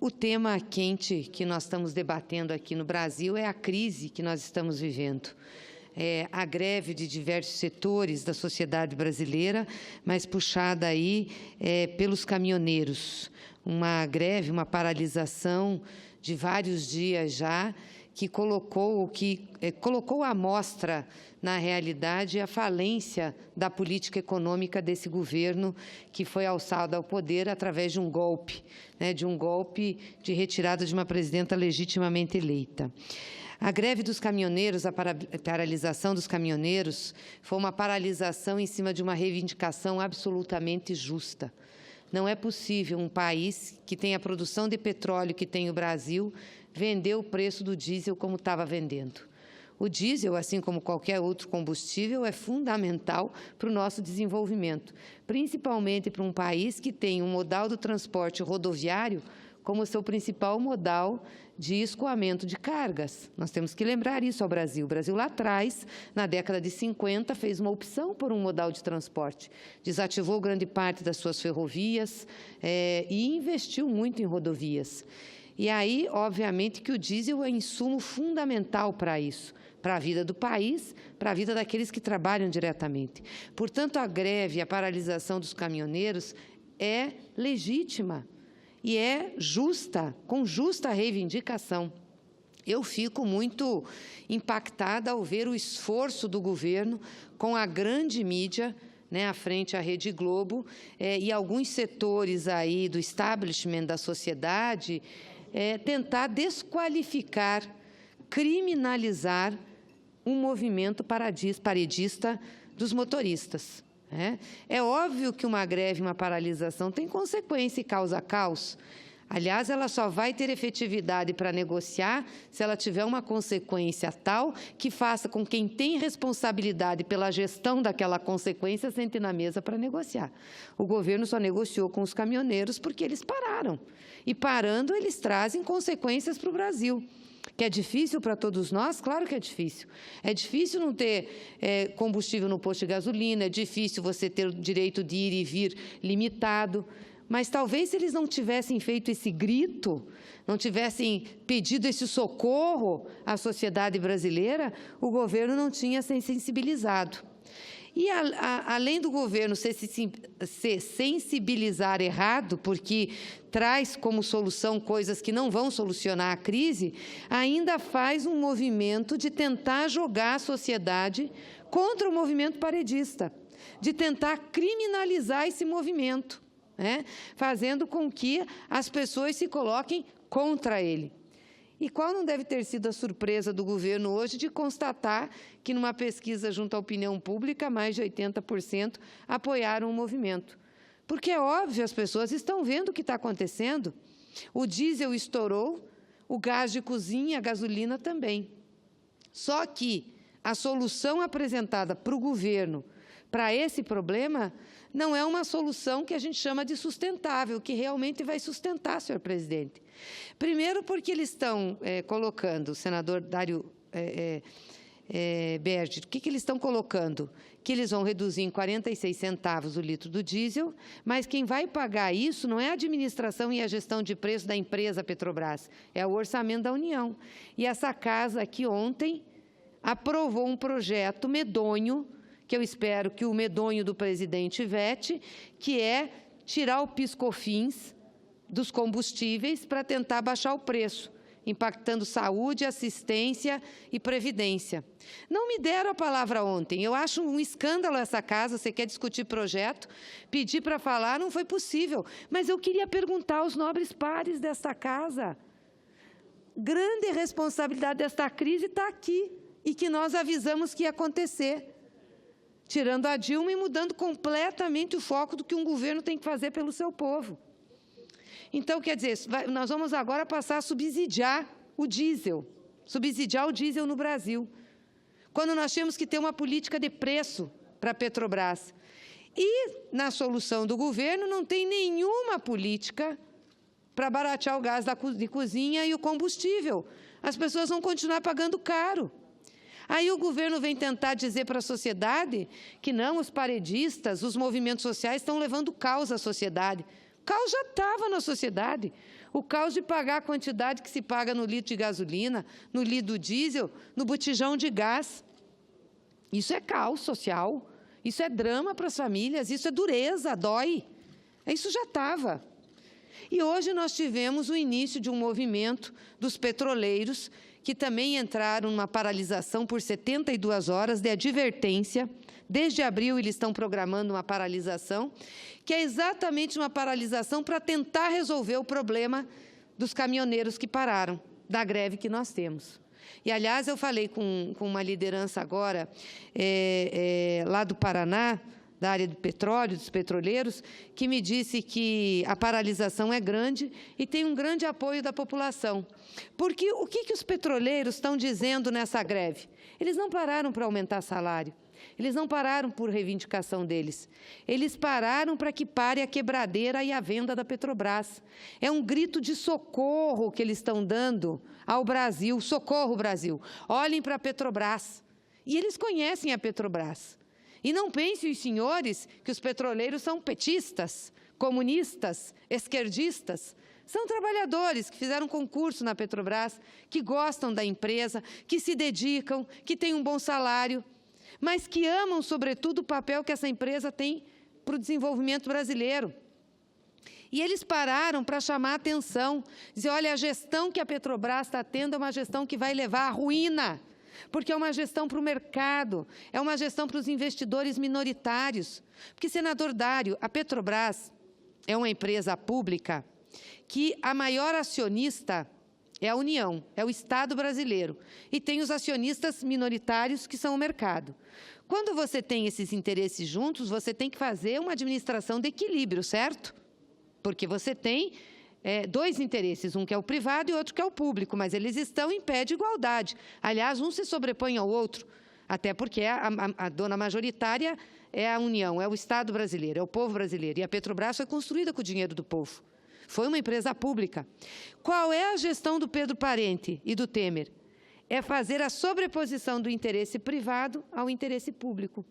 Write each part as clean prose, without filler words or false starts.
O tema quente que nós estamos debatendo aqui no Brasil é a crise que nós estamos vivendo. A greve de diversos setores da sociedade brasileira, mas puxada aí pelos caminhoneiros. Uma greve, uma paralisação de vários dias já, que colocou à mostra, na realidade, a falência da política econômica desse governo que foi alçado ao poder através de um golpe de retirada de uma presidenta legitimamente eleita. A greve dos caminhoneiros, a paralisação dos caminhoneiros, foi uma paralisação em cima de uma reivindicação absolutamente justa. Não é possível um país que tem a produção de petróleo que tem o Brasil vender o preço do diesel como estava vendendo. O diesel, assim como qualquer outro combustível, é fundamental para o nosso desenvolvimento, principalmente para um país que tem um modal do transporte rodoviário como seu principal modal de escoamento de cargas. Nós temos que lembrar isso ao Brasil. O Brasil, lá atrás, na década de 50, fez uma opção por um modal de transporte. Desativou grande parte das suas ferrovias e investiu muito em rodovias. E aí, obviamente, que o diesel é insumo fundamental para isso, para a vida do país, para a vida daqueles que trabalham diretamente. Portanto, a greve, a paralisação dos caminhoneiros é legítima e é justa, com justa reivindicação. Eu fico muito impactada ao ver o esforço do governo com a grande mídia, à frente à Rede Globo, e alguns setores aí do establishment da sociedade, tentar desqualificar, criminalizar um movimento paredista dos motoristas. É óbvio que uma greve, uma paralisação tem consequência e causa caos. Aliás, ela só vai ter efetividade para negociar se ela tiver uma consequência tal que faça com que quem tem responsabilidade pela gestão daquela consequência sente na mesa para negociar. O governo só negociou com os caminhoneiros porque eles pararam. E parando, eles trazem consequências para o Brasil. Que é difícil para todos nós? Claro que é difícil. É difícil não ter combustível no posto de gasolina, é difícil você ter o direito de ir e vir limitado. Mas talvez se eles não tivessem feito esse grito, não tivessem pedido esse socorro à sociedade brasileira, o governo não tinha se sensibilizado. E, além do governo se sensibilizar errado, porque traz como solução coisas que não vão solucionar a crise, ainda faz um movimento de tentar jogar a sociedade contra o movimento paredista, de tentar criminalizar esse movimento, fazendo com que as pessoas se coloquem contra ele. E qual não deve ter sido a surpresa do governo hoje de constatar que, numa pesquisa junto à opinião pública, mais de 80% apoiaram o movimento? Porque é óbvio, as pessoas estão vendo o que está acontecendo. O diesel estourou, o gás de cozinha, a gasolina também. Só que a solução apresentada para o governo para esse problema não é uma solução que a gente chama de sustentável, que realmente vai sustentar, senhor presidente. Primeiro porque eles estão colocando, o senador Dário Berger, o que eles estão colocando? Que eles vão reduzir em 46 centavos o litro do diesel, mas quem vai pagar isso não é a administração e a gestão de preço da empresa Petrobras, é o orçamento da União. E essa casa aqui ontem aprovou um projeto medonho, que eu espero que o medonho do presidente vete, que é tirar o PIS/COFINS dos combustíveis para tentar baixar o preço, impactando saúde, assistência e previdência. Não me deram a palavra ontem. Eu acho um escândalo essa casa, você quer discutir projeto, pedir para falar, não foi possível. Mas eu queria perguntar aos nobres pares desta casa. Grande responsabilidade desta crise está aqui, e que nós avisamos que ia acontecer, tirando a Dilma e mudando completamente o foco do que um governo tem que fazer pelo seu povo. Então, quer dizer, nós vamos agora passar a subsidiar o diesel no Brasil, quando nós temos que ter uma política de preço para a Petrobras. E, na solução do governo, não tem nenhuma política para baratear o gás de cozinha e o combustível. As pessoas vão continuar pagando caro. Aí o governo vem tentar dizer para a sociedade que não, os paredistas, os movimentos sociais estão levando caos à sociedade. O caos já estava na sociedade. O caos de pagar a quantidade que se paga no litro de gasolina, no litro do diesel, no botijão de gás. Isso é caos social, isso é drama para as famílias, isso é dureza, dói. Isso já estava. E hoje nós tivemos o início de um movimento dos petroleiros, que também entraram numa paralisação por 72 horas de advertência. Desde abril eles estão programando uma paralisação, que é exatamente uma paralisação para tentar resolver o problema dos caminhoneiros que pararam, da greve que nós temos. E, aliás, eu falei com uma liderança agora, lá do Paraná, da área do petróleo, dos petroleiros, que me disse que a paralisação é grande e tem um grande apoio da população. Porque o que os petroleiros estão dizendo nessa greve? Eles não pararam para aumentar salário, eles não pararam por reivindicação deles, eles pararam para que pare a quebradeira e a venda da Petrobras. É um grito de socorro que eles estão dando ao Brasil. Socorro, Brasil! Olhem para a Petrobras. E eles conhecem a Petrobras. E não pensem os senhores que os petroleiros são petistas, comunistas, esquerdistas. São trabalhadores que fizeram concurso na Petrobras, que gostam da empresa, que se dedicam, que têm um bom salário, mas que amam, sobretudo, o papel que essa empresa tem para o desenvolvimento brasileiro. E eles pararam para chamar a atenção, dizer, olha, a gestão que a Petrobras está tendo é uma gestão que vai levar à ruína, porque é uma gestão para o mercado, é uma gestão para os investidores minoritários. Porque, senador Dário, a Petrobras é uma empresa pública que a maior acionista é a União, é o Estado brasileiro, e tem os acionistas minoritários, que são o mercado. Quando você tem esses interesses juntos, você tem que fazer uma administração de equilíbrio, certo? Porque você tem dois interesses, um que é o privado e outro que é o público, mas eles estão em pé de igualdade. Aliás, um se sobrepõe ao outro, até porque a dona majoritária é a União, é o Estado brasileiro, é o povo brasileiro, e a Petrobras foi construída com o dinheiro do povo. Foi uma empresa pública. Qual é a gestão do Pedro Parente e do Temer? É fazer a sobreposição do interesse privado ao interesse público,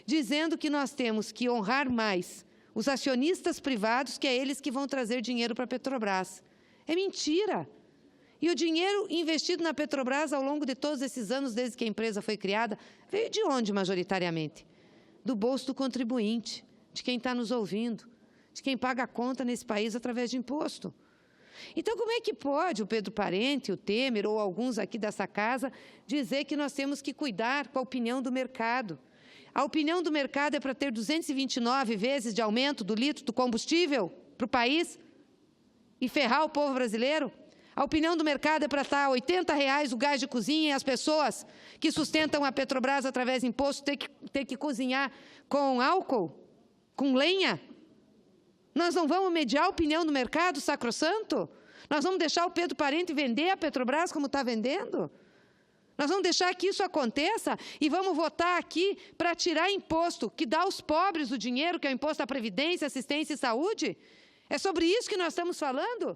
dizendo que nós temos que honrar mais os acionistas privados, que é eles que vão trazer dinheiro para a Petrobras. É mentira! E o dinheiro investido na Petrobras ao longo de todos esses anos, desde que a empresa foi criada, veio de onde, majoritariamente? Do bolso do contribuinte, de quem está nos ouvindo, de quem paga a conta nesse país através de imposto. Então, como é que pode o Pedro Parente, o Temer ou alguns aqui dessa casa dizer que nós temos que cuidar com a opinião do mercado? A opinião do mercado é para ter 229 vezes de aumento do litro do combustível para o país e ferrar o povo brasileiro? A opinião do mercado é para estar a R$80 o gás de cozinha e as pessoas que sustentam a Petrobras através de imposto ter que cozinhar com álcool, com lenha? Nós não vamos mediar a opinião do mercado sacrossanto? Nós vamos deixar o Pedro Parente vender a Petrobras como está vendendo? Nós vamos deixar que isso aconteça e vamos votar aqui para tirar imposto que dá aos pobres o dinheiro, que é o imposto à Previdência, Assistência e Saúde? É sobre isso que nós estamos falando?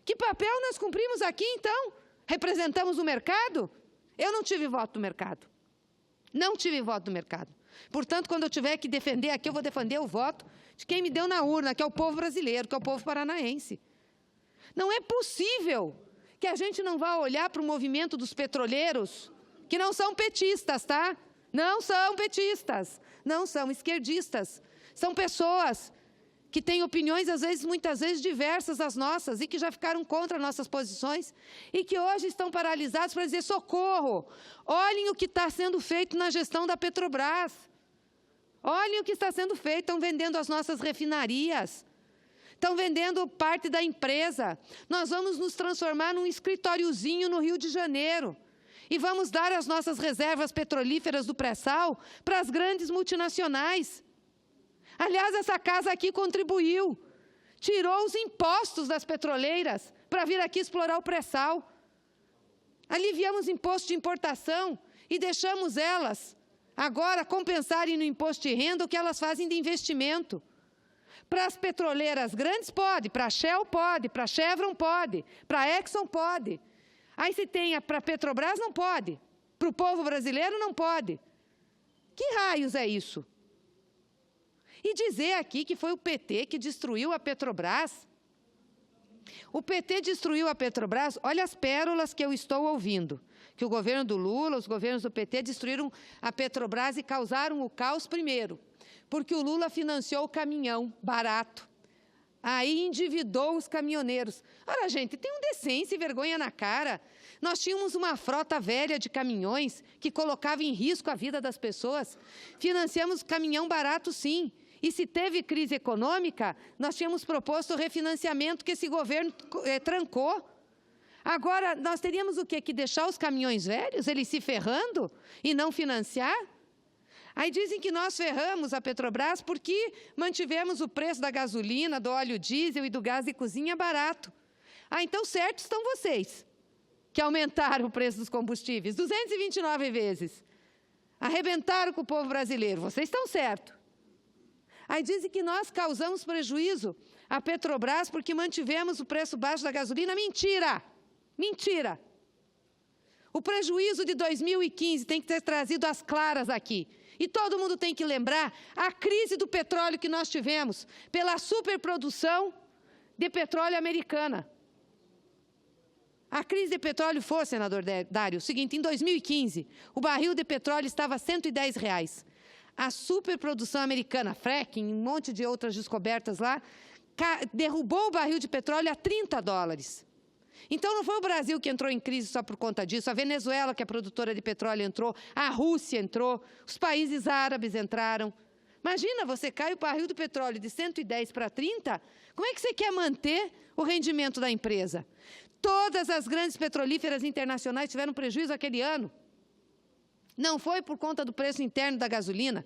Que papel nós cumprimos aqui, então? Representamos o mercado? Eu não tive voto do mercado. Não tive voto do mercado. Portanto, quando eu tiver que defender aqui, eu vou defender o voto de quem me deu na urna, que é o povo brasileiro, que é o povo paranaense. Não é possível que a gente não vá olhar para o movimento dos petroleiros, que não são petistas, tá? Não são petistas, não são esquerdistas. São pessoas que têm opiniões, muitas vezes, diversas às nossas e que já ficaram contra nossas posições e que hoje estão paralisados para dizer, socorro, olhem o que está sendo feito na gestão da Petrobras. Olhem o que está sendo feito, estão vendendo as nossas refinarias, estão vendendo parte da empresa. Nós vamos nos transformar num escritóriozinho no Rio de Janeiro e vamos dar as nossas reservas petrolíferas do pré-sal para as grandes multinacionais. Aliás, essa casa aqui contribuiu, tirou os impostos das petroleiras para vir aqui explorar o pré-sal. Aliviamos imposto de importação e deixamos elas agora compensarem no imposto de renda o que elas fazem de investimento. Para as petroleiras grandes pode, para a Shell pode, para a Chevron pode, para a Exxon pode. Aí se tem para a Petrobras não pode, para o povo brasileiro não pode. Que raios é isso? E dizer aqui que foi o PT que destruiu a Petrobras, O PT destruiu a Petrobras. Olha as pérolas que eu estou ouvindo. Que o governo do Lula, os governos do PT destruíram a Petrobras e causaram o caos primeiro. Porque o Lula financiou o caminhão barato. Aí endividou os caminhoneiros. Ora, gente, tem decência e vergonha na cara. Nós tínhamos uma frota velha de caminhões que colocava em risco a vida das pessoas. Financiamos caminhão barato, sim. E se teve crise econômica, nós tínhamos proposto o refinanciamento que esse governo trancou. Agora, nós teríamos o quê? Que deixar os caminhões velhos, eles se ferrando e não financiar? Aí dizem que nós ferramos a Petrobras porque mantivemos o preço da gasolina, do óleo diesel e do gás de cozinha barato. Ah, então certos estão vocês, que aumentaram o preço dos combustíveis 229 vezes. Arrebentaram com o povo brasileiro, vocês estão certos. Aí dizem que nós causamos prejuízo à Petrobras porque mantivemos o preço baixo da gasolina. Mentira! Mentira! O prejuízo de 2015 tem que ter trazido às claras aqui. E todo mundo tem que lembrar a crise do petróleo que nós tivemos pela superprodução de petróleo americana. A crise de petróleo foi, senador Dário, o seguinte: em 2015, o barril de petróleo estava a R$110. A superprodução americana, fracking, um monte de outras descobertas lá, derrubou o barril de petróleo a $30. Então, não foi o Brasil que entrou em crise só por conta disso. A Venezuela, que é produtora de petróleo, entrou. A Rússia entrou. Os países árabes entraram. Imagina, você cai o barril do petróleo de 110 para 30, como é que você quer manter o rendimento da empresa? Todas as grandes petrolíferas internacionais tiveram prejuízo aquele ano. Não foi por conta do preço interno da gasolina.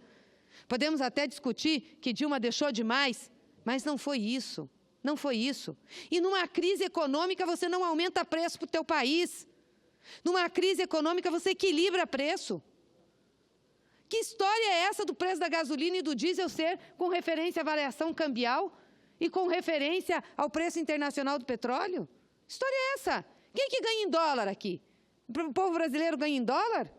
Podemos até discutir que Dilma deixou demais, mas não foi isso. Não foi isso. E numa crise econômica você não aumenta preço para o teu país. Numa crise econômica você equilibra preço. Que história é essa do preço da gasolina e do diesel ser com referência à variação cambial e com referência ao preço internacional do petróleo? Que história é essa? Quem que ganha em dólar aqui? O povo brasileiro ganha em dólar?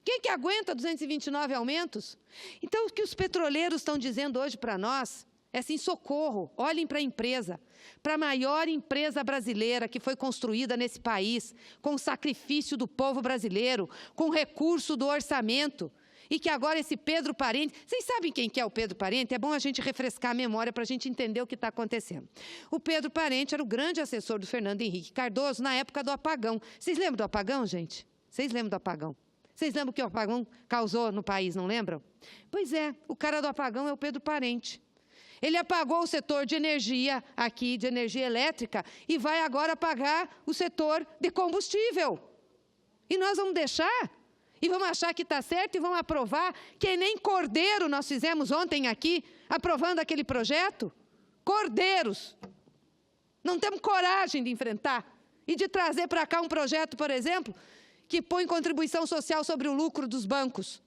Quem que aguenta 229 aumentos? Então, o que os petroleiros estão dizendo hoje para nós é assim: socorro, olhem para a empresa, para a maior empresa brasileira que foi construída nesse país, com o sacrifício do povo brasileiro, com recurso do orçamento, e que agora esse Pedro Parente... Vocês sabem quem que é o Pedro Parente? É bom a gente refrescar a memória para a gente entender o que está acontecendo. O Pedro Parente era o grande assessor do Fernando Henrique Cardoso na época do apagão. Vocês lembram do apagão, gente? Vocês lembram do apagão? Vocês lembram o que o apagão causou no país, não lembram? Pois é, o cara do apagão é o Pedro Parente. Ele apagou o setor de energia aqui, de energia elétrica, e vai agora apagar o setor de combustível. E nós vamos deixar? E vamos achar que está certo e vamos aprovar? Que nem cordeiro nós fizemos ontem aqui, aprovando aquele projeto? Cordeiros. Não temos coragem de enfrentar e de trazer para cá um projeto, por exemplo, que põe contribuição social sobre o lucro dos bancos,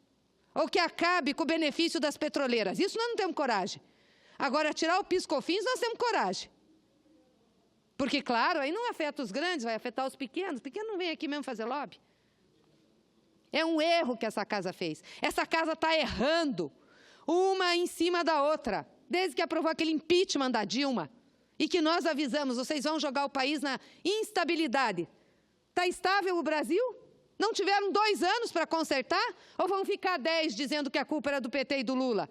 ou que acabe com o benefício das petroleiras. Isso nós não temos coragem. Agora, tirar o PIS/COFINS, nós temos coragem. Porque, claro, aí não afeta os grandes, vai afetar os pequenos. Os pequenos não vêm aqui mesmo fazer lobby. É um erro que essa casa fez. Essa casa está errando, uma em cima da outra, desde que aprovou aquele impeachment da Dilma, e que nós avisamos: vocês vão jogar o país na instabilidade. Está estável o Brasil? Não tiveram 2 anos para consertar? Ou vão ficar 10 dizendo que a culpa era do PT e do Lula?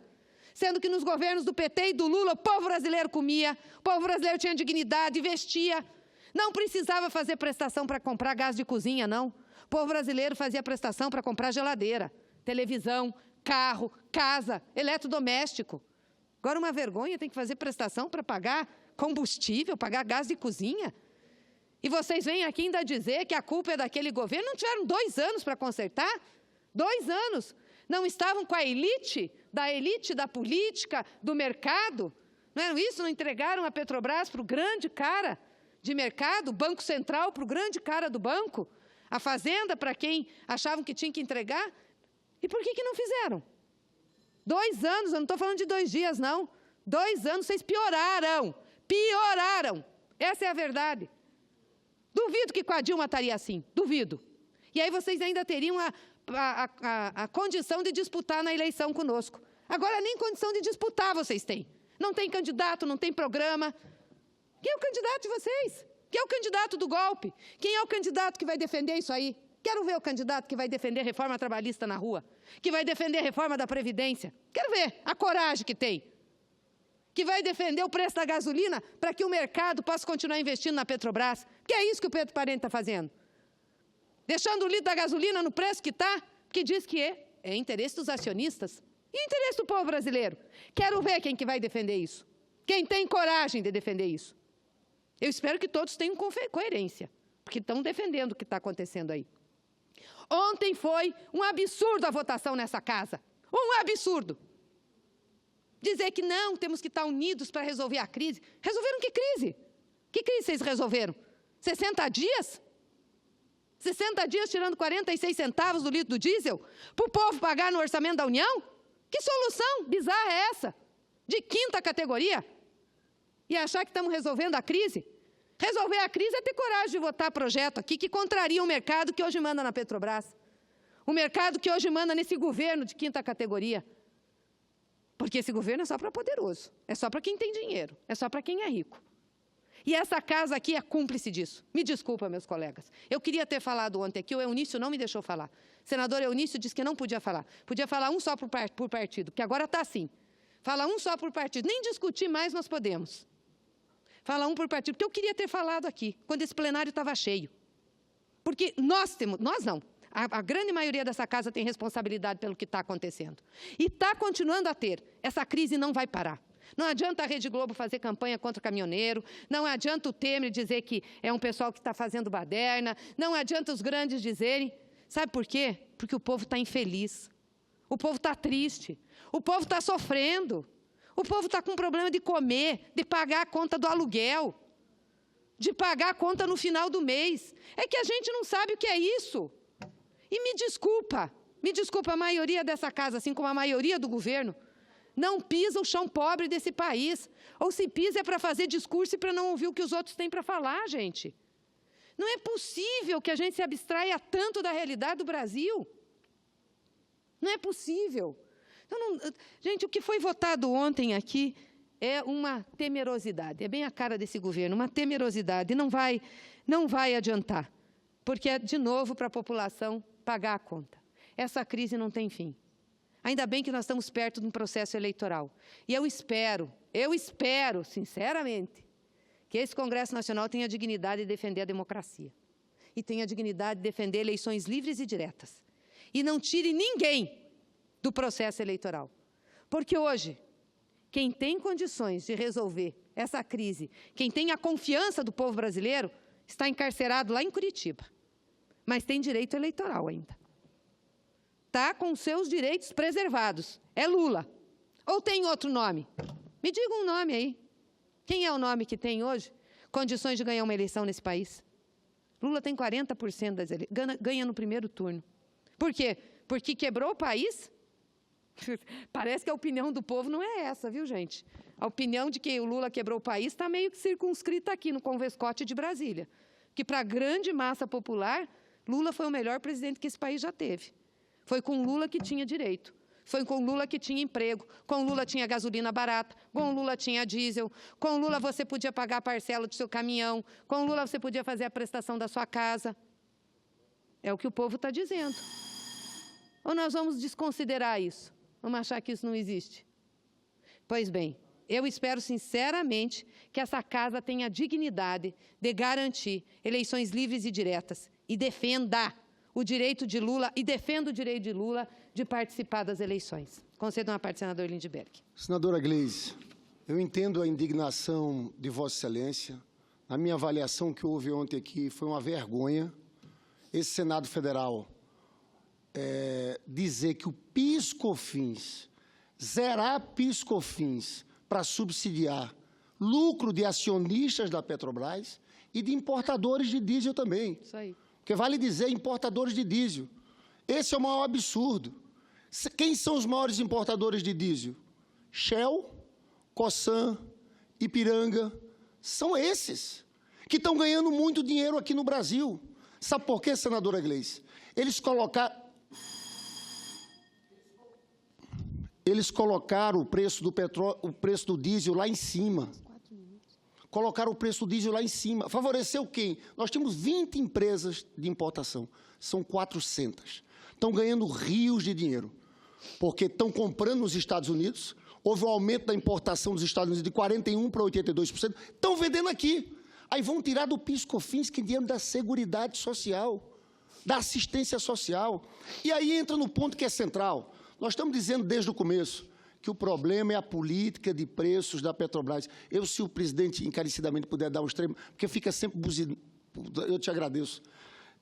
Sendo que nos governos do PT e do Lula, o povo brasileiro comia, o povo brasileiro tinha dignidade, vestia. Não precisava fazer prestação para comprar gás de cozinha, não. O povo brasileiro fazia prestação para comprar geladeira, televisão, carro, casa, eletrodoméstico. Agora, uma vergonha, tem que fazer prestação para pagar combustível, pagar gás de cozinha. E vocês vêm aqui ainda dizer que a culpa é daquele governo. Não tiveram 2 anos para consertar? 2 anos. Não estavam com a elite da política, do mercado? Não era isso? Não entregaram a Petrobras para o grande cara de mercado, o Banco Central para o grande cara do banco, a Fazenda para quem achavam que tinha que entregar? E por que não fizeram? 2 anos, eu não estou falando de 2 dias, não. 2 anos, vocês pioraram. Pioraram. Essa é a verdade. Duvido que com a Dilma estaria assim. Duvido. E aí vocês ainda teriam a condição de disputar na eleição conosco. Agora nem condição de disputar vocês têm. Não tem candidato, não tem programa. Quem é o candidato de vocês? Quem é o candidato do golpe? Quem é o candidato que vai defender isso aí? Quero ver o candidato que vai defender reforma trabalhista na rua, que vai defender a reforma da Previdência. Quero ver a coragem que tem. Que vai defender o preço da gasolina para que o mercado possa continuar investindo na Petrobras. Que é isso que o Pedro Parente está fazendo. Deixando o litro da gasolina no preço que está, que diz que é interesse dos acionistas e interesse do povo brasileiro. Quero ver quem que vai defender isso. Quem tem coragem de defender isso. Eu espero que todos tenham coerência, porque estão defendendo o que está acontecendo aí. Ontem foi um absurdo a votação nessa casa. Um absurdo. Dizer que não, temos que estar unidos para resolver a crise. Resolveram que crise? Que crise vocês resolveram? 60 dias? 60 dias tirando 46 centavos do litro do diesel? Para o povo pagar no orçamento da União? Que solução bizarra é essa? De quinta categoria? E achar que estamos resolvendo a crise? Resolver a crise é ter coragem de votar projeto aqui que contraria o mercado que hoje manda na Petrobras. O mercado que hoje manda nesse governo de quinta categoria. Porque esse governo é só para poderoso, é só para quem tem dinheiro, é só para quem é rico. E essa casa aqui é cúmplice disso. Me desculpa, meus colegas. Eu queria ter falado ontem aqui, o Eunício não me deixou falar. O senador Eunício disse que não podia falar. Podia falar um só por partido, que agora está assim. Fala um só por partido. Nem discutir mais nós podemos. Fala um por partido, porque eu queria ter falado aqui, quando esse plenário estava cheio. Porque nós não. A grande maioria dessa casa tem responsabilidade pelo que está acontecendo. E está continuando a ter. Essa crise não vai parar. Não adianta a Rede Globo fazer campanha contra o caminhoneiro, não adianta o Temer dizer que é um pessoal que está fazendo baderna, não adianta os grandes dizerem. Sabe por quê? Porque o povo está infeliz. O povo está triste. O povo está sofrendo. O povo está com problema de comer, de pagar a conta do aluguel, de pagar a conta no final do mês. É que a gente não sabe o que é isso. E me desculpa, a maioria dessa casa, assim como a maioria do governo, não pisa o chão pobre desse país. Ou se pisa é para fazer discurso e para não ouvir o que os outros têm para falar, gente. Não é possível que a gente se abstraia tanto da realidade do Brasil. Não é possível. Gente, o que foi votado ontem aqui é uma temerosidade. É bem a cara desse governo, uma temerosidade. Não vai adiantar, porque é, de novo, para a população pagar a conta. Essa crise não tem fim. Ainda bem que nós estamos perto de um processo eleitoral. E eu espero, sinceramente, que esse Congresso Nacional tenha a dignidade de defender a democracia. E tenha a dignidade de defender eleições livres e diretas. E não tire ninguém do processo eleitoral. Porque hoje, quem tem condições de resolver essa crise, quem tem a confiança do povo brasileiro, está encarcerado lá em Curitiba. Mas tem direito eleitoral ainda. Está com seus direitos preservados. É Lula. Ou tem outro nome? Me diga um nome aí. Quem é o nome que tem hoje condições de ganhar uma eleição nesse país? Lula tem 40% das eleições, ganha no primeiro turno. Por quê? Porque quebrou o país? Parece que a opinião do povo não é essa, viu, gente? A opinião de que o Lula quebrou o país está meio que circunscrita aqui no Convescote de Brasília. Que para a grande massa popular, Lula foi o melhor presidente que esse país já teve. Foi com Lula que tinha direito. Foi com Lula que tinha emprego. Com Lula tinha gasolina barata. Com Lula tinha diesel. Com Lula você podia pagar a parcela do seu caminhão. Com Lula você podia fazer a prestação da sua casa. É o que o povo está dizendo. Ou nós vamos desconsiderar isso? Vamos achar que isso não existe? Pois bem, eu espero sinceramente que essa casa tenha a dignidade de garantir eleições livres e diretas e defenda o direito de Lula e defenda o direito de Lula de participar das eleições. Concedo uma parte, senador Lindbergh. Senadora Gleisi, eu entendo a indignação de Vossa Excelência. A minha avaliação que houve ontem aqui foi uma vergonha. Esse Senado Federal dizer que o PIS/COFINS, zerar PIS/COFINS para subsidiar lucro de acionistas da Petrobras e de importadores de diesel também. Isso aí. Porque vale dizer importadores de diesel. Esse é o maior absurdo. Quem são os maiores importadores de diesel? Shell, Cosan, Ipiranga. São esses que estão ganhando muito dinheiro aqui no Brasil. Sabe por quê, senadora Gleisi? Eles colocaram o preço do petróleo, o preço do diesel lá em cima. colocaram o preço do diesel lá em cima. Favoreceu quem? Nós temos 20 empresas de importação, são 400. Estão ganhando rios de dinheiro, porque estão comprando nos Estados Unidos, houve um aumento da importação dos Estados Unidos de 41% para 82%, estão vendendo aqui. Aí vão tirar do PIS/COFINS, que é dinheiro da Seguridade Social, da assistência social. E aí entra no ponto que é central. Nós estamos dizendo desde o começo que o problema é a política de preços da Petrobras. Se o presidente encarecidamente puder dar um extremo, porque fica sempre buzinando, eu te agradeço.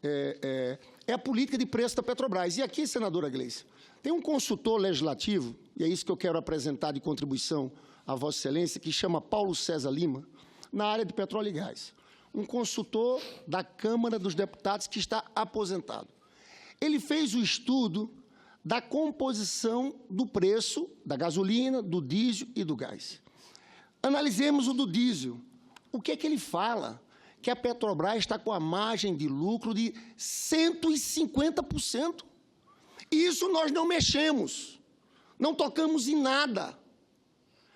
É a política de preço da Petrobras. E aqui, senadora Gleice, tem um consultor legislativo, e é isso que eu quero apresentar de contribuição à Vossa Excelência, que chama Paulo César Lima, na área de petróleo e gás. Um consultor da Câmara dos Deputados que está aposentado. Ele fez o estudo da composição do preço da gasolina, do diesel e do gás. Analisemos o do diesel. O que é que ele fala? Que a Petrobras está com a margem de lucro de 150%. E isso nós não mexemos, não tocamos em nada.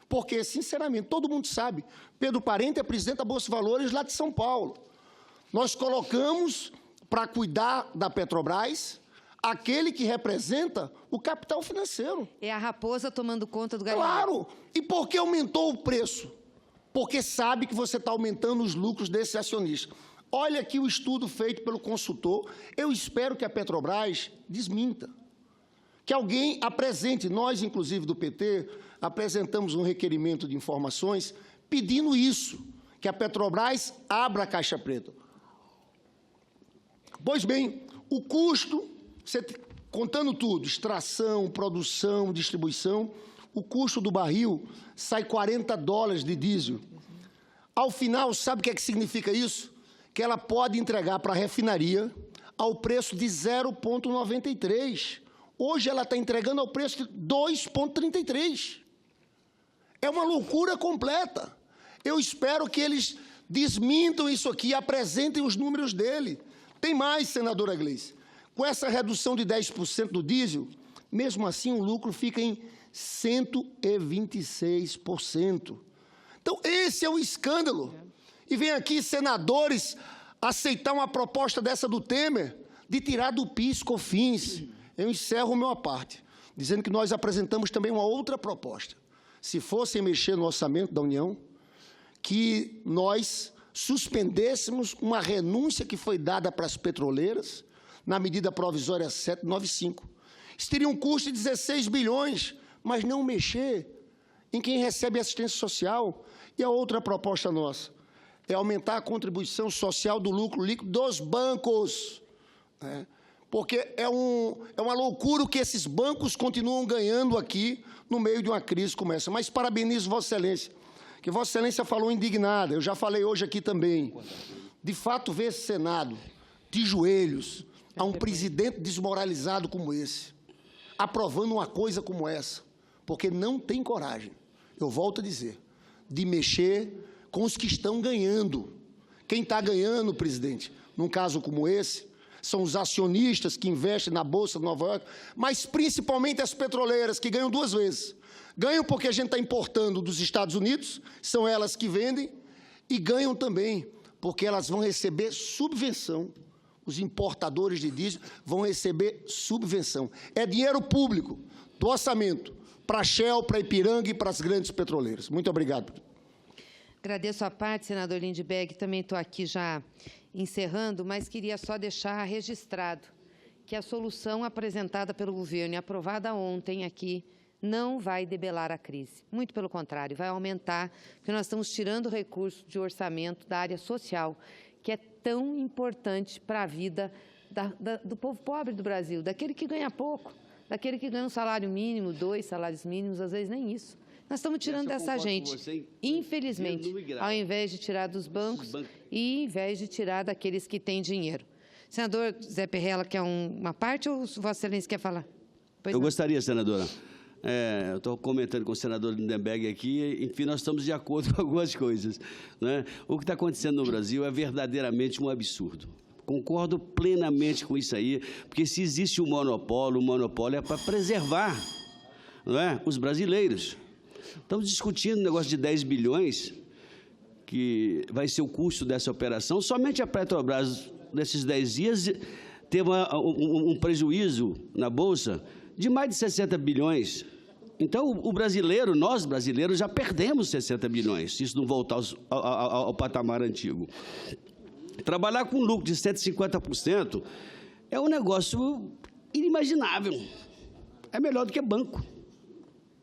Porque, sinceramente, todo mundo sabe, Pedro Parente é presidente da Bolsa de Valores lá de São Paulo. Nós colocamos para cuidar da Petrobras aquele que representa o capital financeiro. É a raposa tomando conta do galinheiro. Claro! E por que aumentou o preço? Porque sabe que você está aumentando os lucros desse acionista. Olha aqui o estudo feito pelo consultor. Eu espero que a Petrobras desminta. Que alguém apresente, nós, inclusive, do PT, apresentamos um requerimento de informações pedindo isso, que a Petrobras abra a caixa preta. Pois bem, o custo, contando tudo, extração, produção, distribuição, o custo do barril sai $40 de diesel. Ao final, sabe o que é que significa isso? Que ela pode entregar para a refinaria ao preço de 0,93. Hoje ela está entregando ao preço de 2,33. É uma loucura completa. Eu espero que eles desmintam isso aqui e apresentem os números dele. Tem mais, senadora Gleice. Com essa redução de 10% do diesel, mesmo assim o lucro fica em 126%. Então, esse é o escândalo. E vem aqui senadores aceitar uma proposta dessa do Temer de tirar do PIS/COFINS. Eu encerro o meu à parte, dizendo que nós apresentamos também uma outra proposta. Se fossem mexer no orçamento da União, que nós suspendêssemos uma renúncia que foi dada para as petroleiras na medida provisória 795. Isso teria um custo de 16 bilhões, mas não mexer em quem recebe assistência social. E a outra proposta nossa é aumentar a contribuição social do lucro líquido dos bancos, né? Porque é uma loucura o que esses bancos continuam ganhando aqui no meio de uma crise como essa. Mas parabenizo Vossa Excelência, que Vossa Excelência falou indignada, eu já falei hoje aqui também. De fato, ver esse Senado de joelhos a um presidente desmoralizado como esse, aprovando uma coisa como essa, porque não tem coragem, eu volto a dizer, de mexer com os que estão ganhando. Quem está ganhando, presidente, num caso como esse, são os acionistas que investem na Bolsa de Nova York, mas principalmente as petroleiras, que ganham duas vezes. Ganham porque a gente está importando dos Estados Unidos, são elas que vendem, e ganham também porque elas vão receber subvenção. Os importadores de diesel vão receber subvenção. É dinheiro público do orçamento para a Shell, para a Ipiranga e para as grandes petroleiras. Muito obrigado. Agradeço a parte, senador Lindbergh. Também estou aqui já encerrando, mas queria só deixar registrado que a solução apresentada pelo governo e aprovada ontem aqui não vai debelar a crise. Muito pelo contrário, vai aumentar, porque nós estamos tirando recursos de orçamento da área social, que é tão importante para a vida do povo pobre do Brasil, daquele que ganha pouco, daquele que ganha um salário mínimo, 2 salários mínimos, às vezes nem isso. Nós estamos tirando dessa gente, infelizmente, ao invés de tirar dos bancos e ao invés de tirar daqueles que têm dinheiro. Senador Zé Perrella, quer uma parte ou Vossa Excelência quer falar? Eu gostaria, senadora. Eu estou comentando com o senador Lindbergh aqui, enfim, nós estamos de acordo com algumas coisas, né? O que está acontecendo no Brasil é verdadeiramente um absurdo. Concordo plenamente com isso aí, porque se existe um monopólio, o monopólio é para preservar, não é, os brasileiros. Estamos discutindo um negócio de 10 bilhões, que vai ser o custo dessa operação. Somente a Petrobras, nesses 10 dias, teve um prejuízo na Bolsa de mais de 60 bilhões. Então, o brasileiro, nós brasileiros, já perdemos 60 bilhões, se isso não voltar ao patamar antigo. Trabalhar com lucro de 150% é um negócio inimaginável. É melhor do que banco,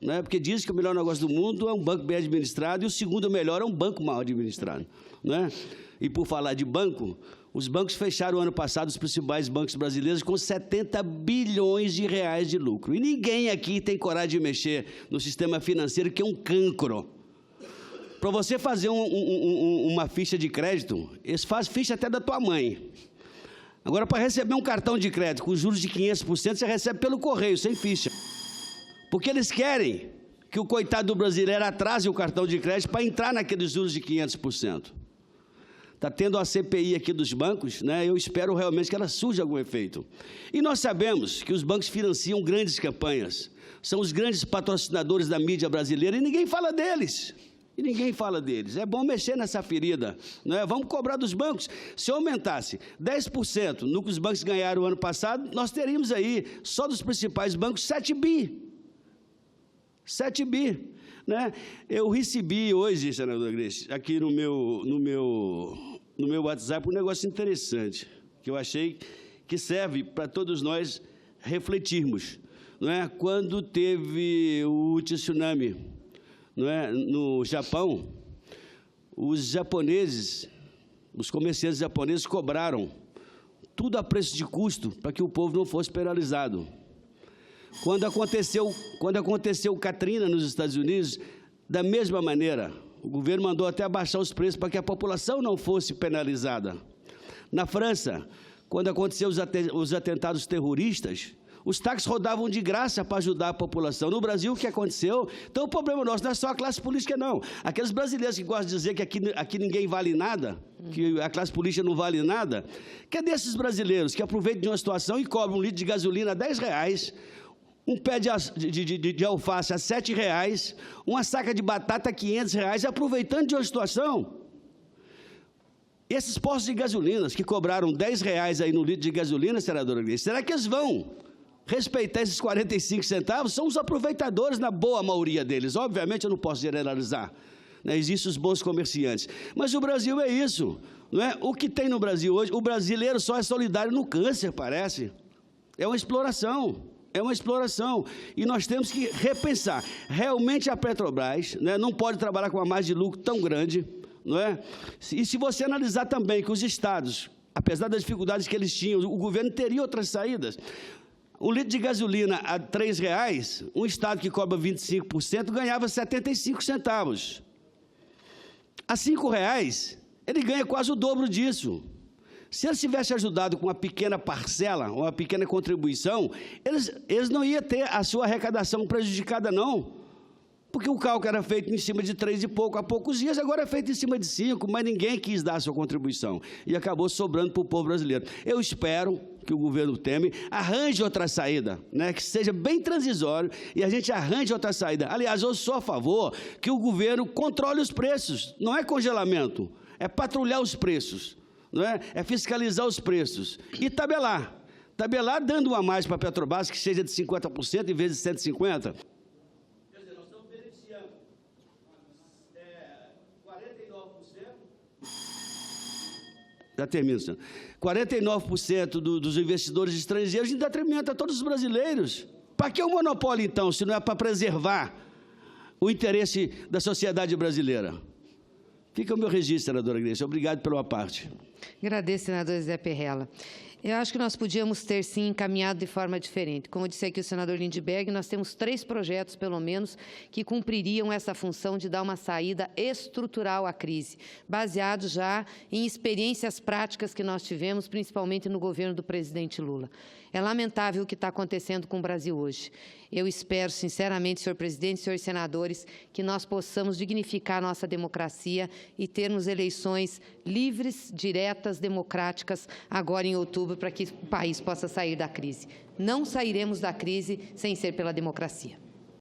né? Porque diz que o melhor negócio do mundo é um banco bem administrado e o segundo melhor é um banco mal administrado, né? E por falar de banco, os bancos fecharam o ano passado, os principais bancos brasileiros, com 70 bilhões de reais de lucro. E ninguém aqui tem coragem de mexer no sistema financeiro, que é um cancro. Para você fazer uma ficha de crédito, eles fazem ficha até da tua mãe. Agora, para receber um cartão de crédito com juros de 500%, você recebe pelo correio, sem ficha. Porque eles querem que o coitado do brasileiro atrase o cartão de crédito para entrar naqueles juros de 500%. Está tendo a CPI aqui dos bancos, né? Eu espero realmente que ela surja algum efeito. E nós sabemos que os bancos financiam grandes campanhas, são os grandes patrocinadores da mídia brasileira e ninguém fala deles. É bom mexer nessa ferida, né? Vamos cobrar dos bancos. Se aumentasse 10% no que os bancos ganharam o ano passado, nós teríamos aí, só dos principais bancos, 7 bi. 7 bi. Né? Eu recebi hoje, senador Grace, aqui no meu WhatsApp, um negócio interessante, que eu achei que serve para todos nós refletirmos. Não é? Quando teve o tsunami, não é? No Japão, os japoneses, os comerciantes japoneses cobraram tudo a preço de custo para que o povo não fosse penalizado. Quando aconteceu Katrina nos Estados Unidos, da mesma maneira, o governo mandou até abaixar os preços para que a população não fosse penalizada. Na França, quando aconteceu os atentados terroristas, os táxis rodavam de graça para ajudar a população. No Brasil, o que aconteceu? Então, o problema nosso não é só a classe política, não. Aqueles brasileiros que gostam de dizer que aqui ninguém vale nada, que a classe política não vale nada, cadê esses brasileiros que aproveitam de uma situação e cobram um litro de gasolina a R$10, um pé de alface a R$7, uma saca de batata a R$500, aproveitando de uma situação? Esses postos de gasolinas que cobraram R$10 aí no litro de gasolina, senadora Grace, será que eles vão respeitar esses 45 centavos? São os aproveitadores, na boa maioria deles. Obviamente, eu não posso generalizar, né? Existem os bons comerciantes. Mas o Brasil é isso, não é? O que tem no Brasil hoje, o brasileiro só é solidário no câncer, parece. É uma exploração. E nós temos que repensar. Realmente a Petrobras, né, não pode trabalhar com uma margem de lucro tão grande, não é? E se você analisar também que os estados, apesar das dificuldades que eles tinham, o governo teria outras saídas. Um litro de gasolina a R$3, um estado que cobra 25% ganhava 75 centavos. A R$5, ele ganha quase o dobro disso. Se eles tivessem ajudado com uma pequena parcela, uma pequena contribuição, eles não iam ter a sua arrecadação prejudicada, não. Porque o cálculo era feito em cima de 3 e pouco há poucos dias, agora é feito em cima de 5, mas ninguém quis dar a sua contribuição. E acabou sobrando para o povo brasileiro. Eu espero que o governo Temer arranje outra saída, né, que seja bem transitório e a gente arranje outra saída. Aliás, eu sou a favor que o governo controle os preços. Não é congelamento, é patrulhar os preços. Não é? É fiscalizar os preços e tabelar dando uma mais para a Petrobras que seja de 50% em vez de 150%. Quer dizer, nós estamos beneficiando 49%, já termino, senhor, 49% dos investidores estrangeiros em detrimento a todos os brasileiros. Para que o monopólio, então, se não é para preservar o interesse da sociedade brasileira? Fica o meu registro, senadora Grace. Obrigado pela parte. Agradeço, senador Zé Perrella. Eu acho que nós podíamos ter, sim, encaminhado de forma diferente. Como disse aqui o senador Lindbergh, nós temos 3 projetos, pelo menos, que cumpririam essa função de dar uma saída estrutural à crise, baseados já em experiências práticas que nós tivemos, principalmente no governo do presidente Lula. É lamentável o que está acontecendo com o Brasil hoje. Eu espero, sinceramente, senhor presidente, senhores senadores, que nós possamos dignificar a nossa democracia e termos eleições livres, diretas, democráticas, agora em outubro, para que o país possa sair da crise. Não sairemos da crise sem ser pela democracia.